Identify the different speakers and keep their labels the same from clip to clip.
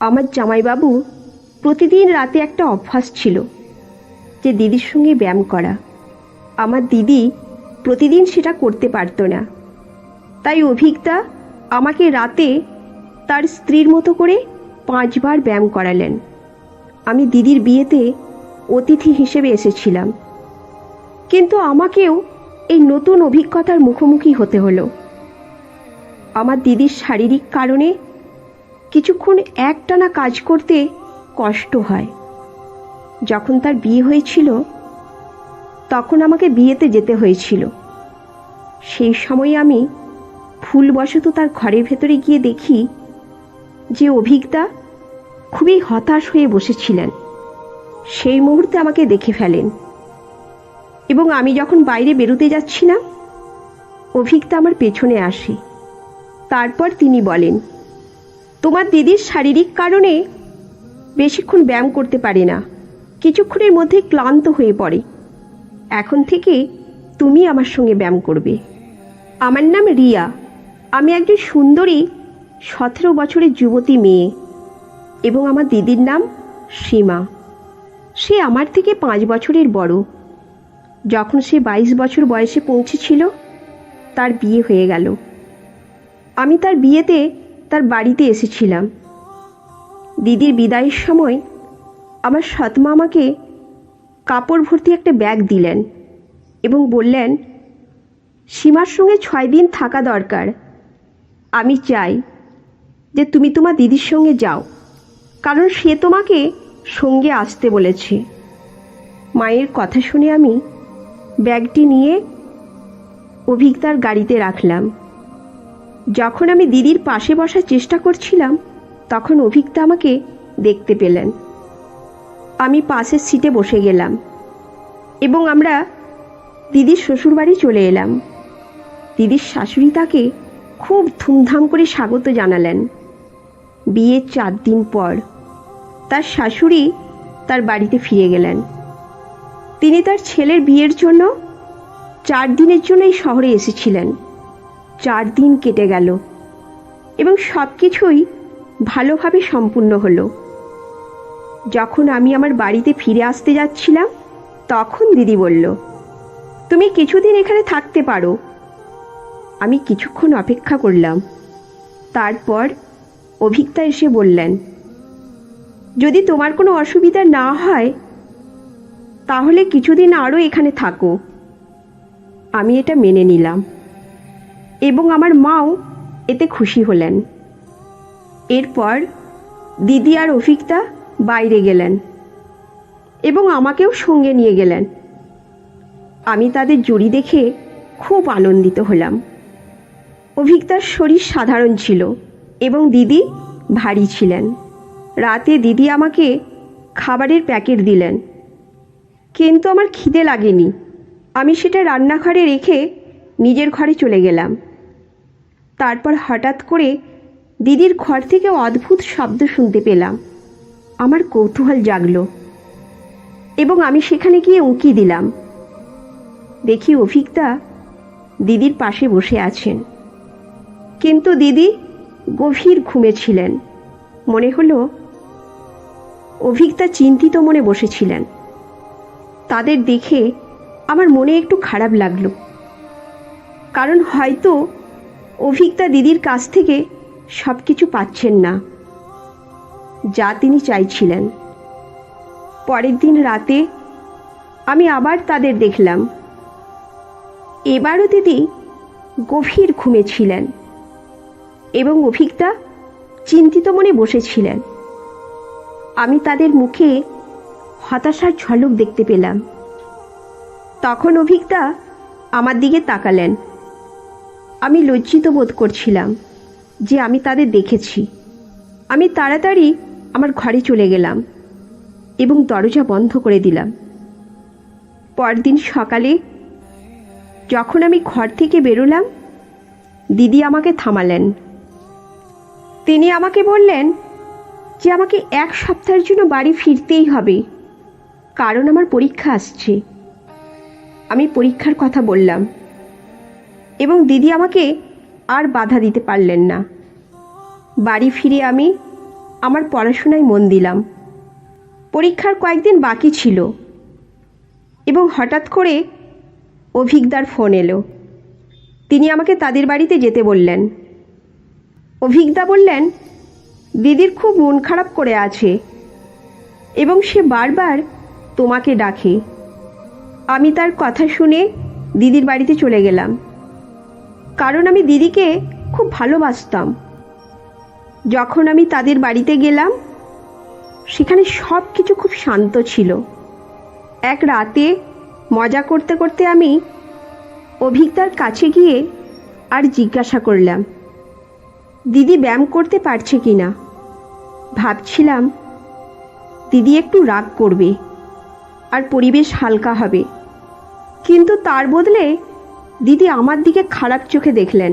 Speaker 1: আমার জামাইবাবু প্রতিদিন রাতে একটা অভ্যাস ছিল যে দিদির সঙ্গে ব্যায়াম করা। আমার দিদি প্রতিদিন সেটা করতে পারত না, তাই অভিজ্ঞতা আমাকে রাতে তার স্ত্রীর মতো করে 5 বার ব্যায়াম করালেন। আমি দিদির বিয়েতে অতিথি হিসেবে এসেছিলাম, কিন্তু আমাকেও এই নতুন অভিজ্ঞতার মুখোমুখি হতে হলো। আমার দিদির শারীরিক কারণে কিছুক্ষণ একটানা কাজ করতে কষ্ট হয়। যখন তার বিয়ে হয়েছিল তখন আমাকে বিয়েতে যেতে হয়েছিল। সেই সময় আমি ভুলবশত তার ঘরের ভেতরে গিয়ে দেখি যে অভিজ্ঞতা খুবই হতাশ হয়ে বসেছিলেন। সেই মুহূর্তে আমাকে দেখে ফেলেন এবং আমি যখন বাইরে বেরোতে যাচ্ছিলাম অভিজ্ঞতা আমার পেছনে আসে। তারপর তিনি বলেন, তোমার দিদির শারীরিক কারণে বেশিক্ষণ ব্যায়াম করতে পারে না, কিছুক্ষণের মধ্যে ক্লান্ত হয়ে পড়ে। এখন থেকে তুমি আমার সঙ্গে ব্যায়াম করবে। আমার নাম রিয়া। আমি একজন সুন্দরী 17 বছরের যুবতী মেয়ে এবং আমার দিদির নাম সীমা। সে আমার থেকে 5 বছরের বড়। যখন সে 22 বছর বয়সে পৌঁছেছিল তার বিয়ে হয়ে গেল। আমি তার বিয়েতে তার বাড়িতে এসেছিলাম। দিদির বিদায়ের সময় আমার সৎমা আমাকে কাপড় ভর্তি একটা ব্যাগ দিলেন এবং বললেন, সীমার সঙ্গে 6 দিন থাকা দরকার। আমি চাই যে তুমি তোমার দিদির সঙ্গে যাও, কারণ সে তোমাকে সঙ্গে আসতে বলেছে। মায়ের কথা শুনে আমি ব্যাগটি নিয়ে অভিজ্ঞতার গাড়িতে রাখলাম। যখন আমি দিদির পাশে বসার চেষ্টা করছিলাম তখন অভিজ্ঞতা আমাকে দেখতে পেলেন। আমি পাশের সিটে বসে গেলাম এবং আমরা দিদির শ্বশুরবাড়ি চলে এলাম। দিদির শাশুড়ি তাকে খুব ধুমধাম করে স্বাগত জানালেন। বিয়ের 4 দিন পর তার শাশুড়ি তার বাড়িতে ফিরে গেলেন। তিনি তার ছেলের বিয়ের জন্য 4 দিনের জন্য এই শহরে এসেছিলেন। 4 দিন কেটে গেল এবং সব কিছুই ভালোভাবে সম্পূর্ণ হলো। যখন আমি আমার বাড়িতে ফিরে আসতে যাচ্ছিলাম তখন দিদি বলল, তুমি কিছুদিন এখানে থাকতে পারো। আমি কিছুক্ষণ অপেক্ষা করলাম। তারপর অভিজ্ঞতা এসে বললেন, যদি তোমার কোনো অসুবিধা না হয় তাহলে কিছুদিন আরও এখানে থাকো। আমি এটা মেনে নিলাম এবং আমার মাও এতে খুশি হলেন। এরপর দিদি আর অভিজ্ঞতা বাইরে গেলেন এবং আমাকেও সঙ্গে নিয়ে গেলেন। আমি তাদের জুড়ি দেখে খুব আনন্দিত হলাম। অভিজ্ঞতার শরীর সাধারণ ছিল এবং দিদি ভারী ছিলেন। রাতে দিদি আমাকে খাবারের প্যাকেট দিলেন, কিন্তু আমার খিদে লাগেনি। আমি সেটা রান্নাঘরে রেখে নিজের ঘরে চলে গেলাম। তারপর হঠাৎ করে দিদির ঘর থেকে অদ্ভুত শব্দ শুনতে পেলাম। আমার কৌতূহল জাগলো এবং আমি সেখানে গিয়ে উঁকি দিলাম। দেখি অভিজ্ঞতা দিদির পাশে বসে আছেন, কিন্তু দিদি গভীর ঘুমে ছিলেন। মনে হলো অভিজ্ঞতা চিন্তিত মনে বসেছিলেন। তাদের দেখে আমার মনে একটু খারাপ লাগলো, কারণ হয়তো অভিজ্ঞতা দিদির কাছ থেকে সব কিছু পাচ্ছেন না যা তিনি চাইছিলেন। পরের দিন রাতে আমি আবার তাদের দেখলাম। এবারও দিদি গভীর ঘুমে ছিলেন এবং অভিজ্ঞতা চিন্তিত মনে বসেছিলেন। আমি তাদের মুখে হতাশার ঝলক দেখতে পেলাম। তখন অভিজ্ঞতা আমার দিকে তাকালেন। আমি লজ্জিত বোধ করছিলাম যে আমি তাদের দেখেছি। আমি তাড়াতাড়ি আমার ঘরে চলে গেলাম এবং দরজা বন্ধ করে দিলাম। পরদিন সকালে যখন আমি ঘর থেকে বেরোলাম দিদি আমাকে থামালেন। তিনি আমাকে বললেন যে আমাকে 1 সপ্তাহের জন্য বাড়ি ফিরতেই হবে, কারণ আমার পরীক্ষা আসছে। আমি পরীক্ষার কথা বললাম এবং দিদি আমাকে আর বাধা দিতে পারলেন না। বাড়ি ফিরে আমি আমার পড়াশোনায় মন দিলাম। পরীক্ষার কয়েকদিন বাকি ছিল এবং হঠাৎ করে অভিজ্ঞতার ফোন এলো। তিনি আমাকে তাদের বাড়িতে যেতে বললেন। অভিজ্ঞতা বললেন, দিদির খুব মন খারাপ করে আছে এবং সে বারবার তোমাকে ডাকে। আমি তার কথা শুনে দিদির বাড়িতে চলে গেলাম, কারণ আমি দিদিকে খুব ভালোবাসতাম। যখন আমি তাদের বাড়িতে গেলাম, সেখানে সব কিছু খুব শান্ত ছিল। এক রাতে মজা করতে করতে আমি অভিজ্ঞতার কাছে গিয়ে আর জিজ্ঞাসা করলাম, দিদি ব্যায়াম করতে পারছে কি না। ভাবছিলাম দিদি একটু রাগ করবে আর পরিবেশ হালকা হবে, কিন্তু তার বদলে দিদি আমার দিকে খারাপ চোখে দেখলেন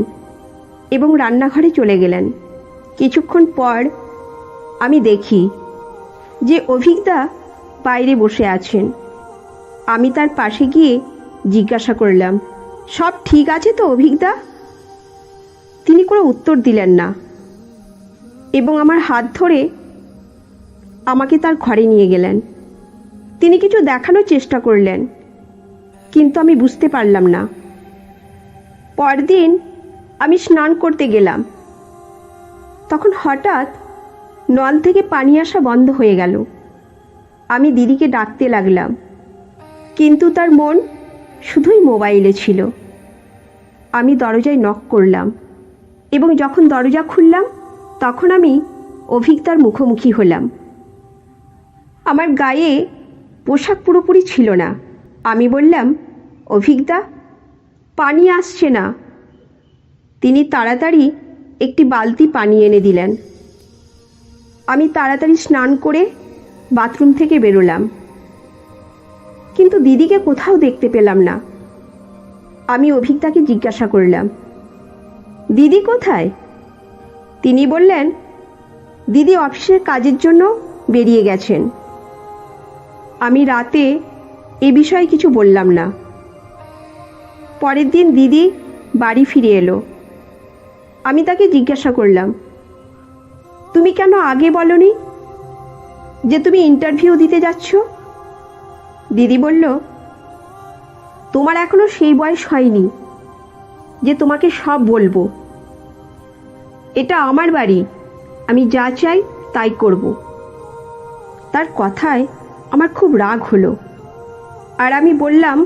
Speaker 1: এবং রান্নাঘরে চলে গেলেন। কিছুক্ষণ পর আমি দেখি যে অভিজ্ঞতা বাইরে বসে আছেন। আমি তার পাশে গিয়ে জিজ্ঞাসা করলাম, সব ঠিক আছে তো অভিজ্ঞতা? তিনি কোনো উত্তর দিলেন না এবং আমার হাত ধরে আমাকে তার ঘরে নিয়ে গেলেন। তিনি কিছু দেখানোর চেষ্টা করলেন, কিন্তু আমি বুঝতে পারলাম না। পরদিন আমি স্নান করতে গেলাম, তখন হঠাৎ নল থেকে পানি আসা বন্ধ হয়ে গেল। আমি দিদিকে ডাকতে লাগলাম, কিন্তু তার মন শুধুই মোবাইলে ছিল। আমি দরজায় নক করলাম এবং যখন দরজা খুললাম, তখন আমি অভিজ্ঞতার মুখোমুখি হলাম। আমার গায়ে পোশাক পুরোপুরি ছিল না। আমি বললাম, অভিজ্ঞতা, পানি আসছে না। তিনি তাড়াতাড়ি একটি বালতি পানি এনে দিলেন। আমি তাড়াতাড়ি স্নান করে বাথরুম থেকে বেরোলাম, কিন্তু দিদিকে কোথাও দেখতে পেলাম না। আমি অভিজ্ঞতাকে জিজ্ঞাসা করলাম, দিদি কোথায়? তিনি বললেন, দিদি অফিসের কাজের জন্য বেরিয়ে গেছেন। আমি রাতে এ বিষয়ে কিছু বললাম না। পরের দিন দিদি বাড়ি ফিরে এলো। আমি তাকে জিজ্ঞাসা করলাম, তুমি কেন আগে বলনি যে তুমি ইন্টারভিউ দিতে যাচ্ছ? দিদি বলল, তোমার এখনো সেই বয়স হয়নি যে তোমাকে সব বলবো। এটা আমার বাড়ি, আমি যা চাই তাই করব। তার কথায় আমার খুব রাগ হলো, আর আমি বললাম,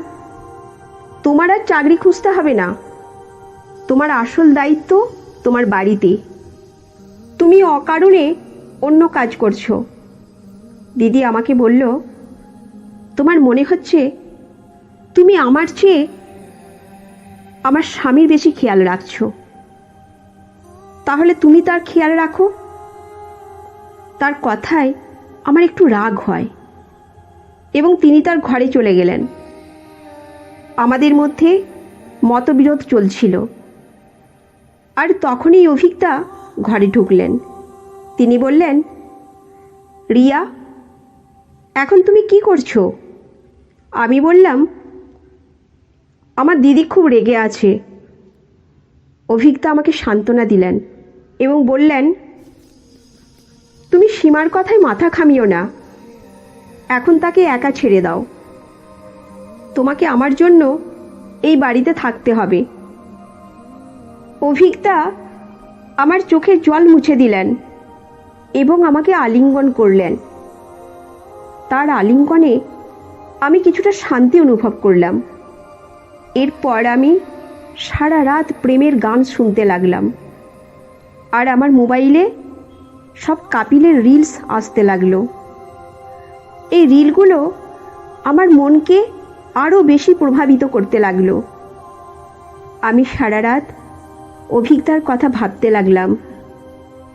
Speaker 1: তোমার আর চাকরি খুঁজতে হবে না। তোমার আসল দায়িত্ব তোমার বাড়িতে। তুমি অকারণে অন্য কাজ করছো। দিদি আমাকে বলল, তোমার মনে হচ্ছে তুমি আমার চেয়ে আমার স্বামীর বেশি খেয়াল রাখছো। তাহলে তুমি তার খেয়াল রাখো। তার কথায় আমার একটু রাগ হয় এবং তিনি তার ঘরে চলে গেলেন। আমাদের মধ্যে মতবিরোধ চলছিল, আর তখনই অভিজ্ঞতা ঘরে ঢুকলেন। তিনি বললেন, রিয়া, এখন তুমি কি করছো? আমি বললাম, আমার দিদি খুব রেগে আছে। অভিজ্ঞতা আমাকে সান্ত্বনা দিলেন এবং বললেন, তুমি সীমার কথায় মাথা ঘামিও না। এখন তাকে একা ছেড়ে দাও। তোমাকে আমার জন্য এই বাড়িতে থাকতে হবে। অভিজ্ঞতা আমার চোখের জল মুছে দিলেন এবং আমাকে আলিঙ্গন করলেন। তার আলিঙ্গনে আমি কিছুটা শান্তি অনুভব করলাম। এরপর আমি সারা রাত প্রেমের গান শুনতে লাগলাম, আর আমার মোবাইলে সব কাপিলের রিলস আসতে লাগলো। এই রিলগুলো আমার মনকে আরও বেশি প্রভাবিত করতে লাগলো। আমি সারা রাত অভিজ্ঞতার কথা ভাবতে লাগলাম।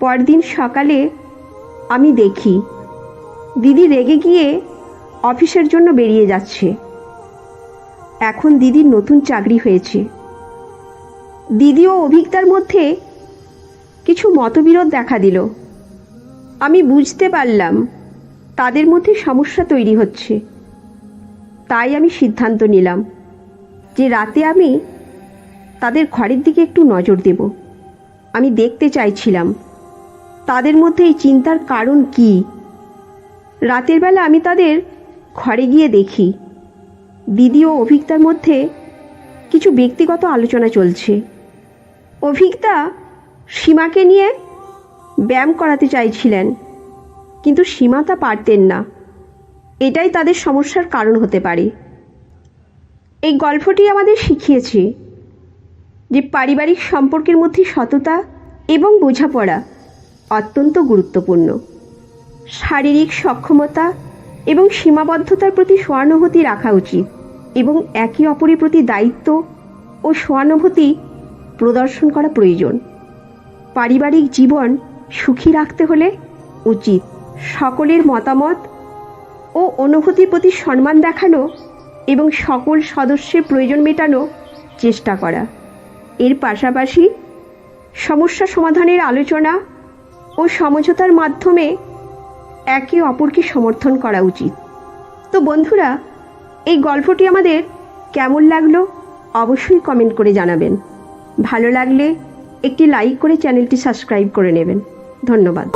Speaker 1: পরদিন সকালে আমি দেখি দিদি রেগে গিয়ে অফিসের জন্য বেরিয়ে যাচ্ছে। এখন দিদির নতুন চাকরি হয়েছে। দিদি ও অভিজ্ঞতার মধ্যে কিছু মতবিরোধ দেখা দিল। আমি বুঝতে পারলাম তাদের মধ্যে সমস্যা তৈরি হচ্ছে। তাই আমি সিদ্ধান্ত নিলাম যে রাতে আমি তাদের ঘরের দিকে একটু নজর দেব। আমি দেখতে চাইছিলাম তাদের মধ্যে এই চিন্তার কারণ কি? রাতের বেলা আমি তাদের ঘরে গিয়ে দেখি দিদি ও অভিজ্ঞতার মধ্যে কিছু ব্যক্তিগত আলোচনা চলছে। অভিজ্ঞতা সীমাকে নিয়ে ব্যায়াম করাতে চাইছিলেন, কিন্তু সীমা তা পারতেন না। এটাই তাদের সমস্যার কারণ হতে পারে। এই গল্পটি আমাদের শিখিয়েছে যে পারিবারিক সম্পর্কের মধ্যে সততা এবং বোঝাপড়া অত্যন্ত গুরুত্বপূর্ণ। শারীরিক সক্ষমতা এবং সীমাবদ্ধতার প্রতি সহানুভূতি রাখা উচিত এবং একে অপরের প্রতি দায়িত্ব ও সহানুভূতি প্রদর্শন করা প্রয়োজন। পারিবারিক জীবন সুখী রাখতে হলে উচিত সকলের মতামত ও অনুভূতির প্রতি সম্মান দেখানো এবং সকল সদস্যের প্রয়োজন মেটানো চেষ্টা করা। এর পাশাপাশি সমস্যা সমাধানের আলোচনা ও সমঝোতার মাধ্যমে একে অপরকে সমর্থন করা উচিত। তো বন্ধুরা, এই গল্পটি আমাদের কেমন লাগলো অবশ্যই কমেন্ট করে জানাবেন। ভালো লাগলে একটি লাইক করে চ্যানেলটি সাবস্ক্রাইব করে নেবেন। ধন্যবাদ।